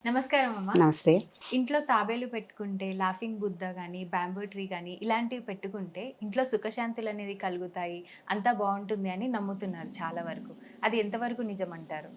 నమస్కారం అమ్మ. నమస్తే. ఇంట్లో తాబేలు పెట్టుకుంటే, లాఫింగ్ బుద్ధ గాని, బ్యాంబూ ట్రీ గాని ఇలాంటివి పెట్టుకుంటే ఇంట్లో సుఖశాంతులనేది కలుగుతాయి. అంతా బావుంటుంది అని నమ్ముతున్నారు చాలా వరకు. అది ఎంతవరకు నిజమంటారు?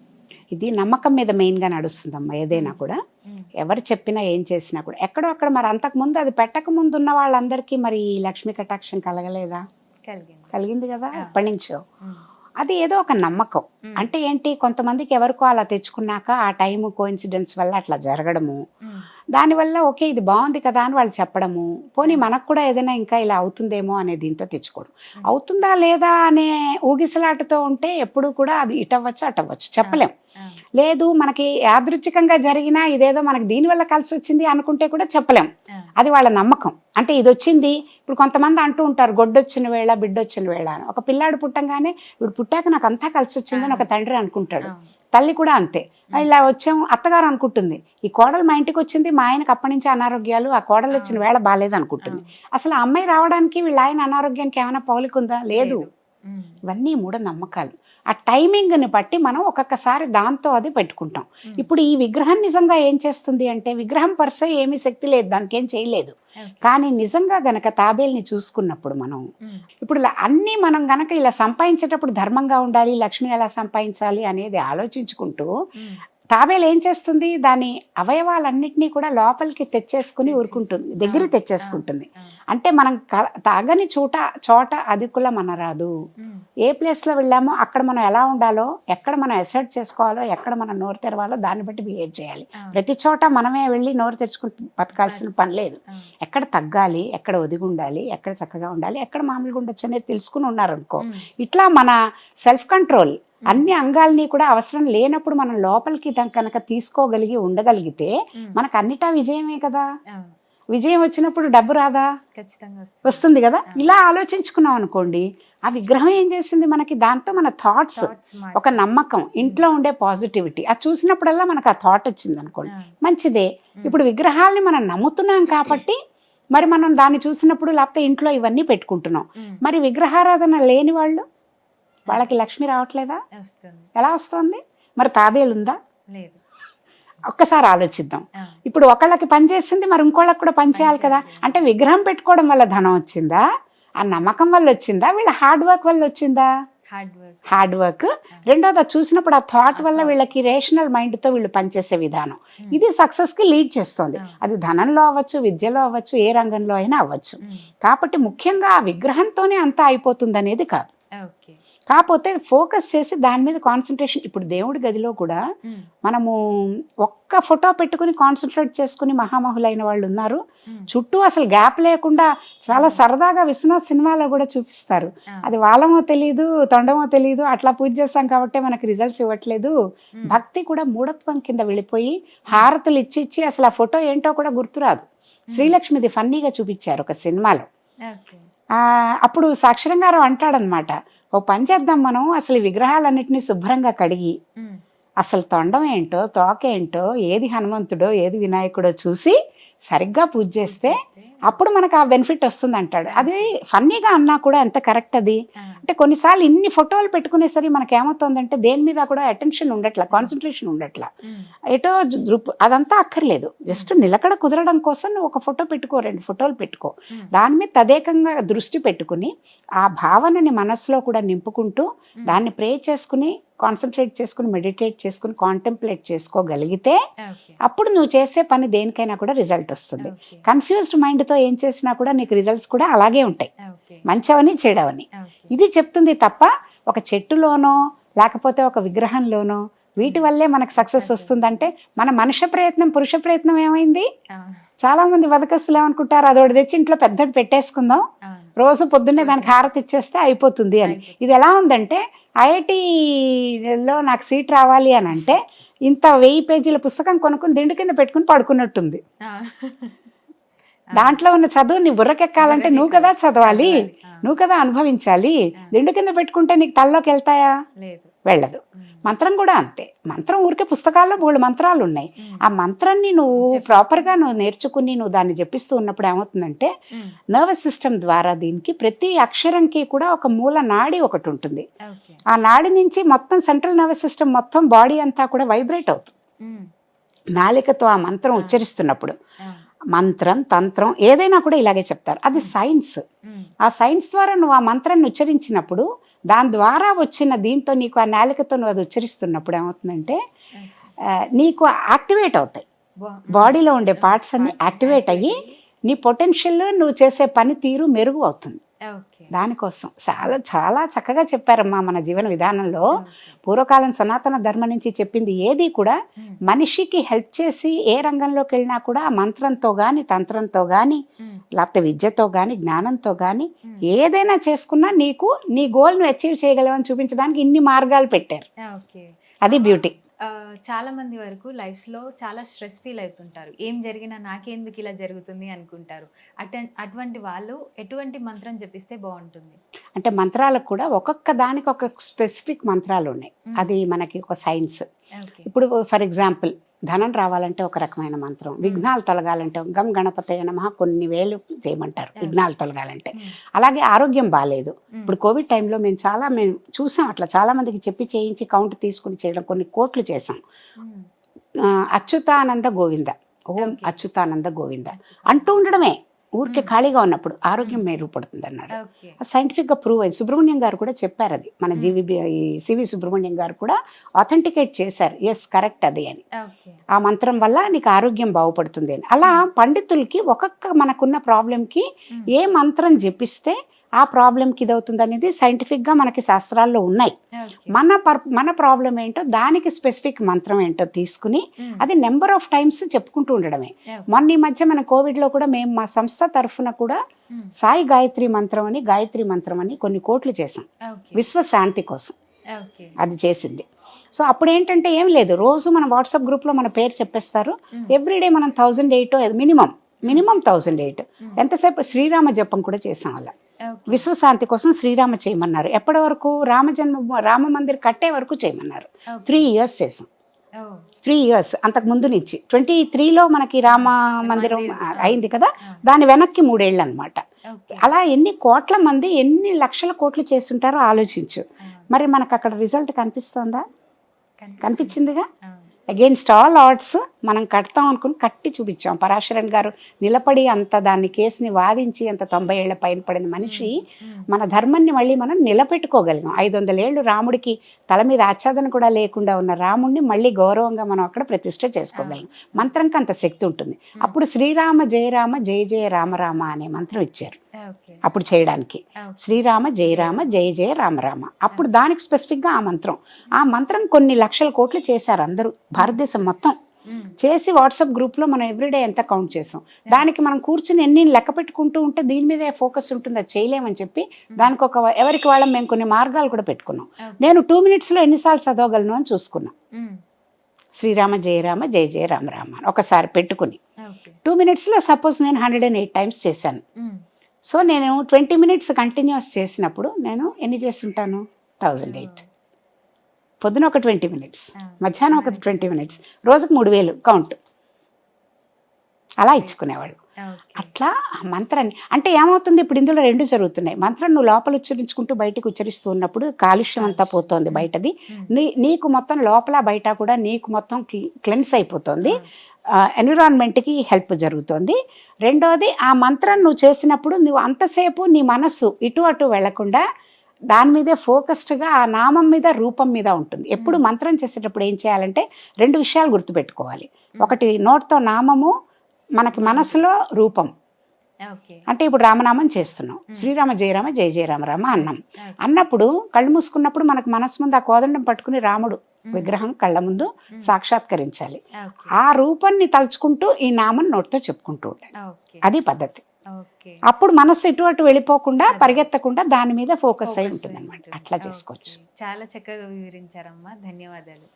ఇది నమ్మకం మీద మెయిన్‌గా నడుస్తుందమ్మా ఏదైనా హ్మ్. కూడా. హ్మ్. ఎవరు చెప్పినా, ఏం చేసినా కూడా. ఎక్కడో అక్కడ మరి అంతకుముందు అది పెట్టకముందు ఉన్న వాళ్ళందరికీ మరి ఈ లక్ష్మీ కటాక్షం కలగలేదా? కలిగింది. కలిగింది గదా! ఆ! ఎప్పటినుంచో. హ్మ్. అది ఏదో ఒక నమ్మకం. హ్మ్. అంటే ఏంటి, కొంతమందికి ఎవరికో అలా తెచ్చుకున్నాక ఆ టైము కోయిన్సిడెన్స్ వల్ల అట్లా జరగడము. హ్మ్. దానివల్ల ఓకే ఇది బావుంది కదా అని వాళ్ళు చెప్పడము. పోనీ హ్మ్. మనకు కూడా ఏదైనా ఇంకా ఇలా అవుతుందేమో అనే దీంతో తెచ్చుకోవడం. హ్మ్. అవుతుందా లేదా అనే ఊగిసలాటతో ఉంటే ఎప్పుడూ కూడా అది ఇటవ్వచ్చు, అటవ్వచ్చు. ఆ! చెప్పలేం. ఆ! లేదు మనకి యాదృచ్ఛికంగా జరిగినా ఇదేదో మనకి దీనివల్ల కలిసొచ్చింది అనుకుంటే కూడా చెప్పలేం. ఆ! అది వాళ్ళ నమ్మకం. అంటే ఇదొచ్చింది. ఇప్పుడు కొంతమంది అంటూ ఉంటారు గొడ్డొచ్చిన వేళ, బిడ్డొచ్చిన వేళ అని. ఒక పిల్లాడు పుట్టంగానే వీడు పుట్టాక నాకంతా కలిసొచ్చిందని ఒక తండ్రి అనుకుంటాడు. అవును. తల్లి కూడా అంతే. హ్మ్. ఇలా వచ్చాం అత్తగారు అనుకుంటుంది. ఈ కోడలు మా ఇంటికొచ్చింది. మా ఆయనకి అప్పటినుంచి అనారోగ్యాలు. ఆ కోడలొచ్చిన అవును. వేళ బాలేదనుకుంటుంది. అవును. అసలు ఆ అమ్మాయి రావడానికి వీళ్ళ ఆయన అనారోగ్యానికి ఏమైనా పోలికుందా? లేదు. లేదు. హ్మ్. ఇవన్నీ మూఢనమ్మకాలు. ఆ టైమింగ్‌ని బట్టి మనం ఒక్కొక్కసారి దాంతో అది పెట్టుకుంటాం. హ్మ్. ఇప్పుడు ఈ విగ్రహం నిజంగా ఏం చేస్తుంది అంటే, విగ్రహం పర్ సే ఏమీ శక్తి లేదు. దానికేం చేయలేదు. ఓకే. కానీ నిజంగా గనక తాబేలుని చూసుకున్నప్పుడు మనం, హ్మ్. ఇప్పుడు అన్నీ మనం గనక ఇలా సంపాదించేటప్పుడు ధర్మంగా ఉండాలి, లక్ష్మిని ఎలా సంపాదించాలి అనేది ఆలోచించుకుంటూ, హ్మ్. తాబేలు ఏం చేస్తుంది? దాని అవయవాలన్నిటినీ కూడా లోపలికి తెచ్చేసుకుని తెచ్చేసి. ఊరుకుంటుంది. దగ్గరికి అవును. అవును. తెచ్చేసుకుంటుంది. అవును. అంటే మనం తాగని చోట అదుకుల మనరాదు. హ్మ్. ఏ ప్లేస్‌లో వెళ్ళామో అక్కడ మనం ఎలా ఉండాలో, ఎక్కడ మనం అసర్ట్ చేసుకోవాలో, ఎక్కడ మనం నోరు తెరవాలో దాన్ని బట్టి బిహేవ్ చేయాలి. అవును. ప్రతి చోట మనమే వెళ్ళి నోరు తెరుచుకుంటూ బతకాల్సిన పని లేదు. అవును. ఎక్కడ తగ్గాలి, ఎక్కడ ఒదిగుండాలి, ఎక్కడ చక్కగా ఉండాలి, ఎక్కడ మామూలుగా ఉండొచ్చు అనేది తెలుసుకుని ఉన్నారనుకో. హ్మ్. ఇట్లా మన సెల్ఫ్ కంట్రోల్ హ్మ్. అన్ని అంగాల్ని కూడా అవసరం లేనప్పుడు మనం లోపలికి కనుక తీసుకోగలిగి ఉండగలిగితే హ్మ్. మనకు అన్నిటా విజయమే కదా. అవును. విజయం వచ్చినప్పుడు డబ్బు రాదా? ఖచ్చితంగా వస్తుంది. వస్తుంది కదా. ఆ! ఇలా ఆలోచించుకున్నాం అనుకోండి, ఆ విగ్రహం ఏం చేసింది మనకి, దాంతో మన థాట్స్, థాట్స్ ఒక మార్చి. నమ్మకం, ఇంట్లో ఉండే పాజిటివిటీ అది చూసినప్పుడల్లా మనకు ఆ థాట్ వచ్చింది అనుకోండి, ఆ! మంచిదే. హ్మ్. ఇప్పుడు విగ్రహాల్ని మనం నమ్ముతున్నాం కాబట్టి మరి మనం దాన్ని చూసినప్పుడు లేకపోతే ఇంట్లో ఇవన్నీ పెట్టుకుంటున్నాం. హ్మ్. మరి విగ్రహారాధన లేని వాళ్ళు, ఆ! వాళ్ళకి లక్ష్మి రావట్లేదా? వస్తుంది. ఎలా వస్తుంది? మరి తాబేలుందా? లేదు. ఒక్కసారి ఆలోచిద్దాం. ఆ! ఇప్పుడు ఒకళ్ళకి పని చేసింది మరి ఇంకోళ్ళకి కూడా పని చేయాలి కదా. పంచాయతీ. అంటే విగ్రహం పెట్టుకోవడం వల్ల ధనం వచ్చిందా? ఆ నమ్మకం వల్ల వచ్చిందా? వీళ్ళ హార్డ్ వర్క్ వల్ల వచ్చిందా? Hard work. Hard work. ఆ! రెండోది అది చూసినప్పుడు ఆ థాట్ ఆ వల్ల థాట్. వీళ్ళకి రేషనల్ మైండ్‌తో వీళ్ళు పనిచేసే విధానం. హ్మ్. ఇది సక్సెస్‌కి లీడ్ చేస్తోంది. ఆ! అది ధనంలో అవ్వచ్చు, విద్యలో అవ్వచ్చు, ఏ రంగంలో అయినా అవ్వచ్చు. హ్మ్. కాబట్టి ముఖ్యంగా ఆ విగ్రహంతోనే అంతా అయిపోతుందనేది కాదు. ఓకే. కాపోతే ఫోకస్ చేసి దాని మీద కాన్సంట్రేషన్. ఇప్పుడు దేవుడి గదిలో కూడా హ్మ్. మనము ఒక్క ఫోటో పెట్టుకుని కాన్సంట్రేట్ చేసుకుని మహామహులైన వాళ్ళు ఉన్నారు. హ్మ్. చుట్టూ అసలు గ్యాప్ లేకుండా చాలా సరదాగా విశ్వనాథ్ సినిమాలో కూడా చూపిస్తారు. ఆ! అది వాళ్ళమో తెలీదు, తొండమో తెలీదు, అట్లా పూజ చేస్తాం కాబట్టే మనకి రిజల్ట్స్ ఇవ్వట్లేదు. హ్మ్. భక్తి కూడా మూఢత్వం కింద వెళ్ళిపోయి హారతులు ఇచ్చి అసలు ఆ ఫోటో ఏంటో కూడా గుర్తురాదు. హ్మ్. శ్రీలక్ష్మిది ఫన్నీగా చూపించారు ఒక సినిమాలో. ఓకే. అప్పుడు సాక్షరం గారు అంటాడనమాట, ఓ పని చేద్దాం మనం, అసలు ఈ విగ్రహాలన్నిటిని శుభ్రంగా కడిగి హ్మ్. అసలు తొండం ఏంటో, తోకేంటో, ఏది హనుమంతుడో, ఏది వినాయకుడో చూసి సరిగ్గా పూజ పూజ చేస్తే చేస్తే అప్పుడు మనకు ఆ బెనిఫిట్ వస్తుందంటాడు. అది ఓకే. ఫన్నీగా అన్నా కూడా ఎంత కరెక్ట్ అది. ఆ! అంటే కొన్నిసార్లు ఇన్ని ఫోటోలు పెట్టుకునేసరికి మనకేమవుతుందంటే దేని మీద కూడా అటెన్షన్ ఉండట్ల, హ్మ్. కాన్సంట్రేషన్ ఉండట్ల. హ్మ్. ఎటో అదంతా అక్కర్లేదు. జస్ట్ నిలకడ కుదరడం కోసం నువ్వు ఒక ఫోటో పెట్టుకో, 2 ఫోటోలు పెట్టుకో. హ్మ్. దాని మీద తదేకంగా దృష్టి పెట్టుకుని ఆ భావనని మనసులో కూడా నింపుకుంటూ హ్మ్. దాన్ని ప్రే చేసుకుని, కాన్సంట్రేట్ చేసుకుని, మెడిటేట్ చేసుకుని, కాంటెంప్లేట్ చేసుకోగలిగితే ఓకే. అప్పుడు నువ్వు చేసే పని దేనికైనా కూడా రిజల్ట్ వస్తుంది. ఓకే. కన్‌ఫ్యూజ్డ్ మైండ్‌తో ఏం చేసినా కూడా నీకు రిజల్ట్స్ కూడా అలాగే ఉంటాయి. ఓకే. మంచవని, చెడవని. ఓకే. ఇది చెప్తుంది తప్ప ఒక చెట్టులోనో, లేకపోతే ఒక విగ్రహంలోనో వీటి వల్లే మనకు సక్సెస్ వస్తుందంటే మన మనుష్య ప్రయత్నం, పురుష ప్రయత్నం ఏమైంది? అవును. చాలామంది బతకస్తులు ఏమనుకుంటారు, అదోటి తెచ్చి ఇంట్లో పెద్దది పెట్టేసుకుందాం, అవును. రోజు పొద్దున్నే దానికి హారతి ఇచ్చేస్తే అయిపోతుంది అని. అయిపోతుంది. ఇది ఎలా ఉందంటే ఐఐటీలో నాకు సీట్ రావాలి అని అంటే ఇంత 1000 పేజీల పుస్తకం కొనుక్కుని దిండు కింద పెట్టుకుని పడుకున్నట్టుంది. ఆ! దాంట్లో ఉన్న చదువు నీ బుర్రకెక్కాలంటే నువ్వు కదా చదవాలి, చదవాలి. ఆ! నువ్వు కదా అనుభవించాలి. ఆ! దిండు కింద పెట్టుకుంటే నీకు తలలోకి వెళ్తాయా? లేదు. వెళ్ళదు. హ్మ్. మంత్రం కూడా అంతే. మంత్రం ఊరికే పుస్తకాల్లో బోలెడు మంత్రాలు ఉన్నాయి. హ్మ్. ఆ మంత్రాన్ని నువ్వు జపిస్తూ. ప్రాపర్‌గా నువ్వు నేర్చుకుని నువ్వు దాన్ని జపిస్తూ ఉన్నప్పుడు ఏమవుతుందంటే హ్మ్. నర్వస్ సిస్టమ్ ద్వారా దీనికి ప్రతి అక్షరంకి కూడా ఒక మూల నాడి ఒకటి ఉంటుంది. ఓకే. ఆ నాడి నుంచి మొత్తం సెంట్రల్ నర్వస్ సిస్టమ్ మొత్తం బాడీ అంతా కూడా వైబ్రేట్ అవుతుంది. హ్మ్. నాలికతో ఆ మంత్రం ఉచ్చరిస్తున్నప్పుడు ఆ. మంత్రం తంత్రం ఏదైనా కూడా ఇలాగే చెప్తారు. అది సైన్స్. ఉమ్. ఆ సైన్స్ ద్వారా నువ్వు ఆ మంత్రాన్ని ఉచ్చరించినప్పుడు దాని ద్వారా వచ్చిన దీంతో నీకు ఆ నాలికతో నువ్వు అది ఉచ్చరిస్తున్నప్పుడు ఏమవుతుందంటే ఓకే. నీకు యాక్టివేట్ అవుతాయి. బా- బాడీలో ఉండే పార్ట్స్ అన్ని Parts యాక్టివేట్ అయ్యి నీ పొటెన్షియల్ నువ్వు చేసే పని తీరు మెరుగు అవుతుంది. ఓకే. దానికోసం చాలా చాలా చక్కగా చెప్పారమ్మా. మన జీవన విధానంలో ఓకే. పూర్వకాలం సనాతన ధర్మం నుంచి చెప్పింది ఏది కూడా ఉమ్. మనిషికి హెల్ప్ చేసి ఏ రంగంలోకి వెళ్ళినా కూడా ఆ మంత్రంతో కానీ తంత్రంతో కానీ ఉమ్. లేకపోతే విద్యతో కానీ జ్ఞానంతో కానీ ఉమ్. ఏదైనా చేసుకున్నా నీకు నీ గోల్ను అచీవ్ చేయగలవని చూపించడానికి ఇన్ని మార్గాలు పెట్టారు. ఓకే. అది బ్యూటీ. చాలా మంది వరకు లైఫ్లో చాలా స్ట్రెస్ ఫీల్ అవుతుంటారు. ఏం జరిగినా నాకెందుకు ఇలా జరుగుతుంది అనుకుంటారు. అటువంటి వాళ్ళు ఎటువంటి మంత్రం జపిస్తే బాగుంటుంది? అంటే మంత్రాలకు కూడా ఒక్కొక్క దానికి ఒక స్పెసిఫిక్ మంత్రాలు ఉన్నాయి. అది మనకి ఒక సైన్స్. ఓకే. ఇప్పుడు ఫర్ ఎగ్జాంపుల్ ధనం రావాలంటే ఒక రకమైన మంత్రం, విఘ్నాలు తొలగాలంటే గం గణపతయ నమః కొన్ని వేలు చేయమంటారు విఘ్నాలు తొలగాలంటే. అలాగే ఆరోగ్యం బాగాలేదు, ఇప్పుడు కోవిడ్ టైంలో మేము చూసాం అట్లా చాలా మందికి చెప్పి చేయించి కౌంట్ తీసుకుని చేయడం, కొన్ని కోట్లు చేసాం. అచ్యుతానంద గోవింద, ఓం అచ్యుతానంద గోవింద అంటూ ఉండడమే ఊరికే ఖాళీగా ఉన్నప్పుడు ఆరోగ్యం మెరుగుపడుతుంది అన్నారు. ఓకే. సైంటిఫిక్గా ప్రూవ్ అయింది. సుబ్రహ్మణ్యం గారు కూడా చెప్పారు అది. మన సివి సుబ్రహ్మణ్యం గారు కూడా ఆథెంటికేట్ చేశారు, ఎస్ కరెక్ట్ అది అని. ఓకే. ఆ మంత్రం వల్ల నీకు ఆరోగ్యం బాగుపడుతుంది అని. అలా పండితులకి ఒక్కొక్క మనకున్న ప్రాబ్లంకి ఏ మంత్రం జపిస్తే ఆ ప్రాబ్లంకి ఇదవుతుంది అనేది సైంటిఫిక్గా మనకి శాస్త్రాల్లో ఉన్నాయి. ఓకే. మన ప్రాబ్లం ఏంటో దానికి స్పెసిఫిక్ మంత్రం ఏంటో తీసుకుని అది నెంబర్ ఆఫ్ టైమ్స్ చెప్పుకుంటూ ఉండడమే. మొన్న ఈ మధ్య మన కోవిడ్లో కూడా మేము మా సంస్థ తరఫున కూడా సాయి గాయత్రి మంత్రం అని కొన్ని కోట్లు చేసాం ఓకే. విశ్వశాంతి కోసం. ఓకే. అది చేసింది. సో అప్పుడు ఏంటంటే ఏం లేదు, రోజు మన వాట్సాప్ గ్రూప్లో మన పేరు చెప్పేస్తారు. ఎవ్రీడే మనం 1008 మినిమం 1008 ఎంతసేపు శ్రీరామ జపం కూడా చేసాం. అలా ఓకే. విశ్వశాంతి కోసం శ్రీరామ చేయమన్నారు. ఎప్పటి వరకు? రామ మందిర్ కట్టే వరకు చేయమన్నారు. 3 years చేసాం. 3 years అంతకు ముందు నుంచి 23లో మనకి రామ మందిరం అయింది కదా, దాని వెనక్కి 3 ఏళ్ళు అనమాట. ఓకే. అలా ఎన్ని కోట్ల మంది ఎన్ని లక్షల కోట్లు చేస్తుంటారో ఆలోచించు. మరి మనకు అక్కడ రిజల్ట్ కనిపిస్తోందా? కనిపించిందిగా. అగెయిన్స్ట్ ఆల్ ఆర్డ్స్ మనం కడతాం అనుకుని కట్టి చూపించాం. పరాశరన్ గారు నిలబడి అంత దాన్ని కేసుని వాదించి అంత 90 ఏళ్ల పైన పడిన మనిషి మన ధర్మాన్ని మళ్ళీ మనం నిలబెట్టుకోగలిగాం. 500 ఏళ్ళు రాముడికి తల మీద ఆచ్ఛాదన కూడా లేకుండా ఉన్న రాముడిని మళ్ళీ గౌరవంగా మనం అక్కడ ప్రతిష్ఠ చేసుకోగలం. మంత్రంకి అంత శక్తి ఉంటుంది. అప్పుడు శ్రీరామ జయ రామ జయ జయ రామ రామ అనే మంత్రం ఇచ్చారు అప్పుడు చేయడానికి. శ్రీరామ జయ రామ జయ జయ రామ రామ. అప్పుడు దానికి స్పెసిఫిక్గా ఆ మంత్రం కొన్ని లక్షల కోట్లు చేశారు అందరూ, భారతదేశం మొత్తం చేసి వాట్సాప్ గ్రూప్లో మనం ఎవ్రీడే ఎంత కౌంట్ చేసాం. దానికి మనం కూర్చుని ఎన్ని లెక్క పెట్టుకుంటూ ఉంటే దీని మీదే ఫోకస్ ఉంటుంది, అది చేయలేమని చెప్పి దానికి ఎవరికి వాళ్ళం మేము కొన్ని మార్గాలు కూడా పెట్టుకున్నాం. నేను 2 minutesలో ఎన్నిసార్లు చదవగలను అని చూసుకున్నాం. శ్రీరామ జయ రామ జయ జయ రామ రామ ఒకసారి పెట్టుకుని 2 minutesలో సపోజ్ నేను 108 times చేశాను. సో నేను 20 minutes కంటిన్యూస్ చేసినప్పుడు నేను ఎన్ని చేస్తుంటాను? 1008. పొద్దున ఒక 20 minutes, మధ్యాహ్నం ఒక 20 minutes, రోజుకు 3000 కౌంట్ అలా ఇచ్చుకునేవాళ్ళు. అట్లా మంత్రాన్ని అంటే ఏమవుతుంది, ఇప్పుడు ఇందులో 2 జరుగుతున్నాయి. మంత్రం నువ్వు లోపల ఉచ్చరించుకుంటూ బయటకు ఉచ్చరిస్తూ ఉన్నప్పుడు కాలుష్యం అంతా పోతుంది బయటది. నీకు మొత్తం లోపల బయట కూడా నీకు మొత్తం క్లెన్స్ అయిపోతుంది, ఎన్విరాన్మెంట్కి హెల్ప్ జరుగుతుంది. రెండోది, ఆ మంత్రం నువ్వు చేసినప్పుడు నువ్వు అంతసేపు నీ మనస్సు ఇటు అటు వెళ్లకుండా దాని మీదే ఫోకస్డ్గా ఆ నామం మీద రూపం మీద ఉంటుంది. ఎప్పుడు మంత్రం చేసేటప్పుడు ఏం చేయాలంటే 2 విషయాలు గుర్తుపెట్టుకోవాలి. ఒకటి నోట్తో నామము, మనకి మనసులో రూపం. అంటే ఇప్పుడు రామనామం చేస్తున్నాం, శ్రీరామ జయరామ జయ జయ రామ రామ అన్నాం. అన్నప్పుడు కళ్ళు మూసుకున్నప్పుడు మనకు మనసు ముందు ఆ కోదండం పట్టుకుని రాముడు విగ్రహం కళ్ళ ముందు సాక్షాత్కరించాలి. ఆ రూపాన్ని తలుచుకుంటూ ఈ నామం నోటితో చెప్పుకుంటూ ఉండాలి. అది పద్ధతి. అప్పుడు మనస్సు ఇటు అటు వెళ్ళిపోకుండా పరిగెత్తకుండా దాని మీద ఫోకస్ అయి ఉంటుంది అనమాట. అట్లా చేసుకోవచ్చు. చాలా చక్కగా వివరించారమ్మా, ధన్యవాదాలు.